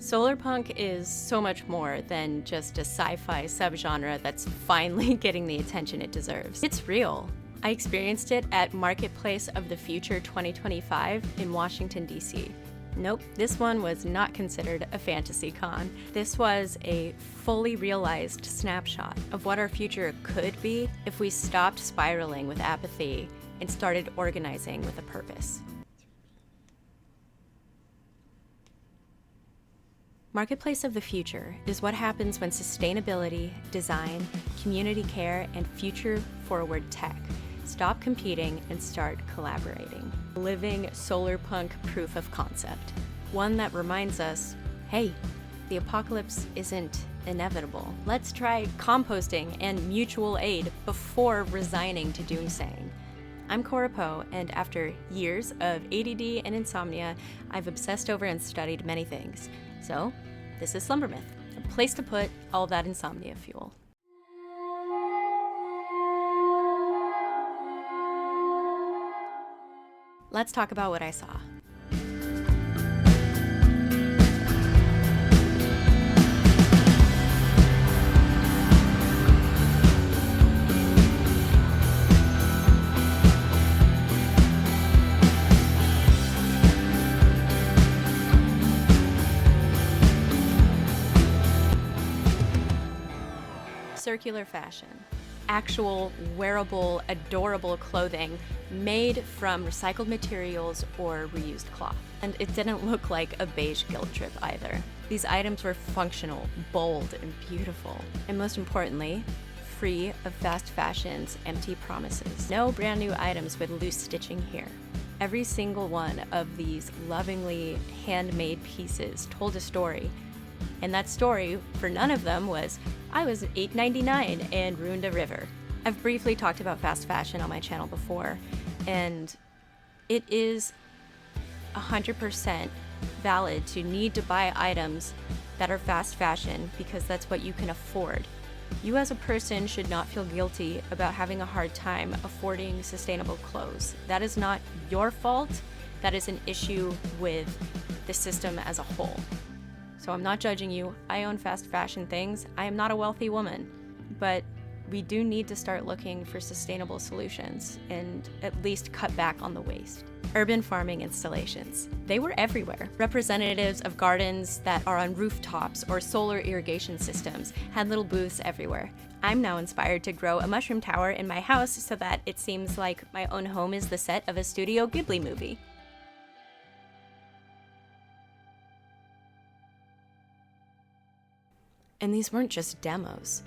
Solarpunk is so much more than just a sci-fi subgenre that's finally getting the attention it deserves. It's real. I experienced it at Marketplace of the Future 2025 in Washington, D.C. Nope, this one was not considered a fantasy con. This was a fully realized snapshot of what our future could be if we stopped spiraling with apathy and started organizing with a purpose. Marketplace of the Future is what happens when sustainability, design, community care, and future-forward tech stop competing and start collaborating. Living Solarpunk proof of concept. One that reminds us, hey, the apocalypse isn't inevitable. Let's try composting and mutual aid before resigning to doomsaying. I'm Cora Poe, and after years of ADD and insomnia, I've obsessed over and studied many things. So, this is Slumber Myth, a place to put all that insomnia fuel. Let's talk about what I saw. Circular fashion. Actual, wearable, adorable clothing made from recycled materials or reused cloth. And it didn't look like a beige guilt trip either. These items were functional, bold, and beautiful. And most importantly, free of fast fashion's empty promises. No brand new items with loose stitching here. Every single one of these lovingly handmade pieces told a story. And that story, for none of them, was, I was $8.99 and ruined a river. I've briefly talked about fast fashion on my channel before, and it is 100% valid to need to buy items that are fast fashion because that's what you can afford. You as a person should not feel guilty about having a hard time affording sustainable clothes. That is not your fault. That is an issue with the system as a whole. So I'm not judging you. I own fast fashion things. I am not a wealthy woman, but we do need to start looking for sustainable solutions and at least cut back on the waste. Urban farming installations. They were everywhere. Representatives of gardens that are on rooftops or solar irrigation systems had little booths everywhere. I'm now inspired to grow a mushroom tower in my house so that it seems like my own home is the set of a Studio Ghibli movie. And these weren't just demos.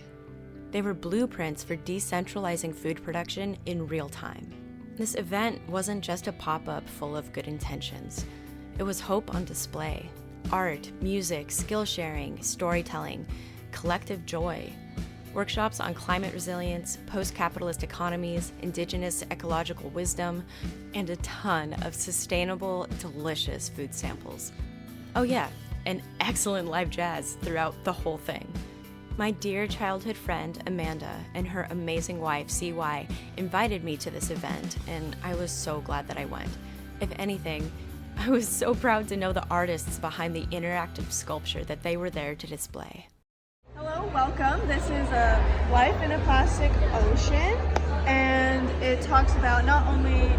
They were blueprints for decentralizing food production in real time. This event wasn't just a pop-up full of good intentions. It was hope on display. Art, music, skill sharing, storytelling, collective joy. Workshops on climate resilience, post-capitalist economies, indigenous ecological wisdom, and a ton of sustainable, delicious food samples. Oh yeah, and excellent live jazz throughout the whole thing. My dear childhood friend Amanda and her amazing wife CY invited me to this event, and I was so glad that I went. If anything, I was so proud to know the artists behind the interactive sculpture that they were there to display. Hello, welcome. This is a Life in a Plastic Ocean, and it talks about not only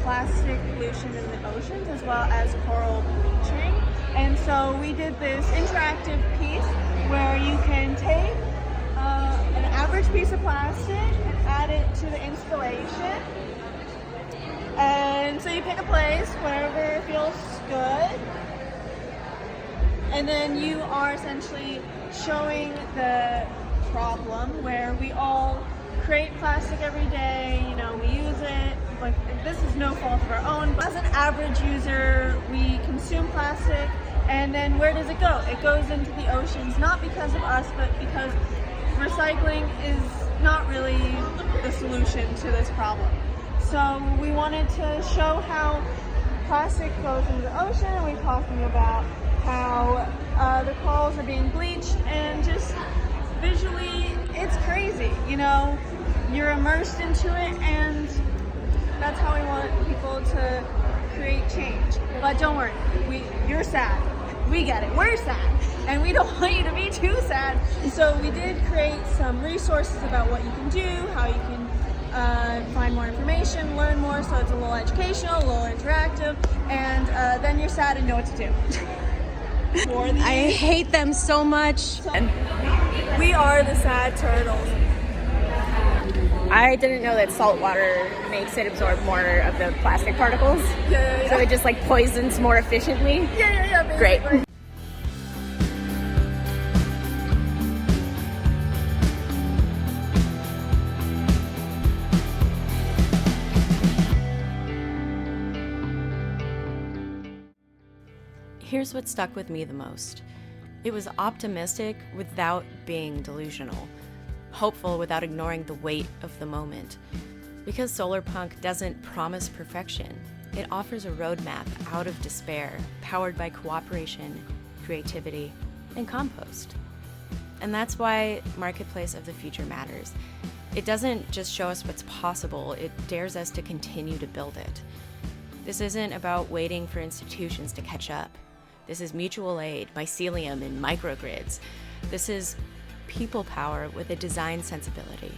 plastic pollution in the oceans as well as coral bleaching. And so we did this interactive piece where you can take an average piece of plastic and add it to the installation. And so you pick a place, wherever feels good. And then you are essentially showing the problem where we all create plastic every day, you know, we use it, like this is no fault of our own, but as an average user, we consume plastic, and then where does it go? It goes into the oceans, not because of us, but because recycling is not really the solution to this problem. So we wanted to show how plastic goes into the ocean, and we're talking about how the corals are being bleached, and just visually, it's crazy, you know, you're immersed into it, and that's how we want people to create change. But don't worry, you're sad. we get it, we're sad, and we don't want you to be too sad. So we did create some resources about what you can do, how you can find more information, learn more, so it's a little educational, a little interactive, and then you're sad and know what to do. I hate them so much. We are the sad turtles. I didn't know that salt water makes it absorb more of the plastic particles. Yeah. So it just like poisons more efficiently. Yeah. Great. Here's what stuck with me the most. It was optimistic without being delusional, hopeful without ignoring the weight of the moment. Because Solarpunk doesn't promise perfection, it offers a roadmap out of despair, powered by cooperation, creativity, and compost. And that's why Marketplace of the Future matters. It doesn't just show us what's possible, it dares us to continue to build it. This isn't about waiting for institutions to catch up. This is mutual aid, mycelium, and microgrids. This is people power with a design sensibility.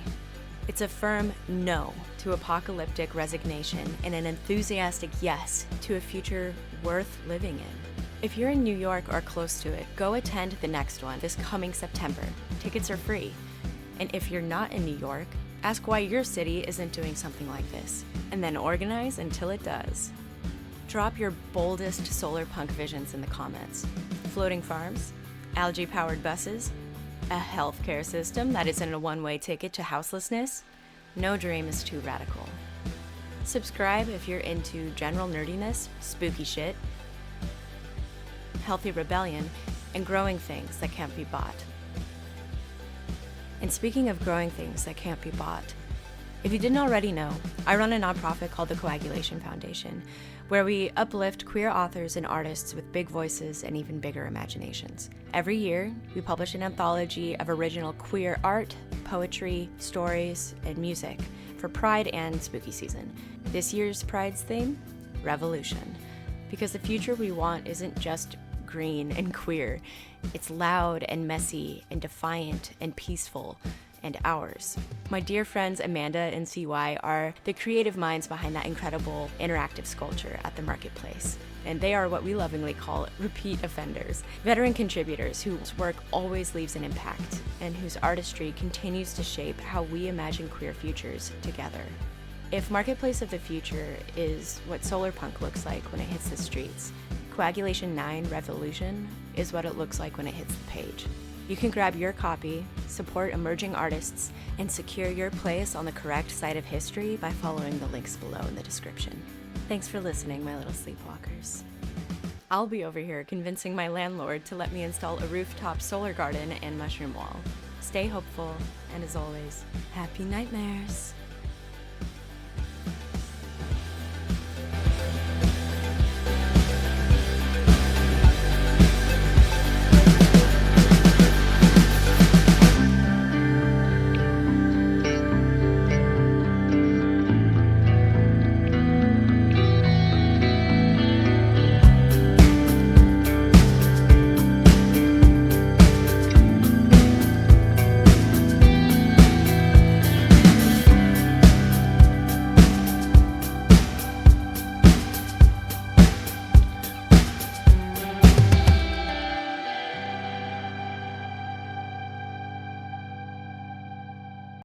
It's a firm no to apocalyptic resignation and an enthusiastic yes to a future worth living in. If you're in New York or close to it, go attend the next one this coming September. Tickets are free. And if you're not in New York, ask why your city isn't doing something like this, and then organize until it does. Drop your boldest Solarpunk visions in the comments. Floating farms, algae-powered buses, a healthcare system that isn't a one-way ticket to houselessness. No dream is too radical. Subscribe if you're into general nerdiness, spooky shit, healthy rebellion, and growing things that can't be bought. And speaking of growing things that can't be bought, if you didn't already know, I run a nonprofit called the Coagulation Foundation, where we uplift queer authors and artists with big voices and even bigger imaginations. Every year, we publish an anthology of original queer art, poetry, stories, and music for Pride and Spooky Season. This year's Pride's theme? Revolution. Because the future we want isn't just green and queer. It's loud and messy and defiant and peaceful. And ours. My dear friends Amanda and CY are the creative minds behind that incredible interactive sculpture at the Marketplace. And they are what we lovingly call repeat offenders, veteran contributors whose work always leaves an impact and whose artistry continues to shape how we imagine queer futures together. If Marketplace of the Future is what Solarpunk looks like when it hits the streets, Coagulation 9 Revolution is what it looks like when it hits the page. You can grab your copy, support emerging artists, and secure your place on the correct side of history by following the links below in the description. Thanks for listening, my little sleepwalkers. I'll be over here convincing my landlord to let me install a rooftop solar garden and mushroom wall. Stay hopeful, and as always, happy nightmares!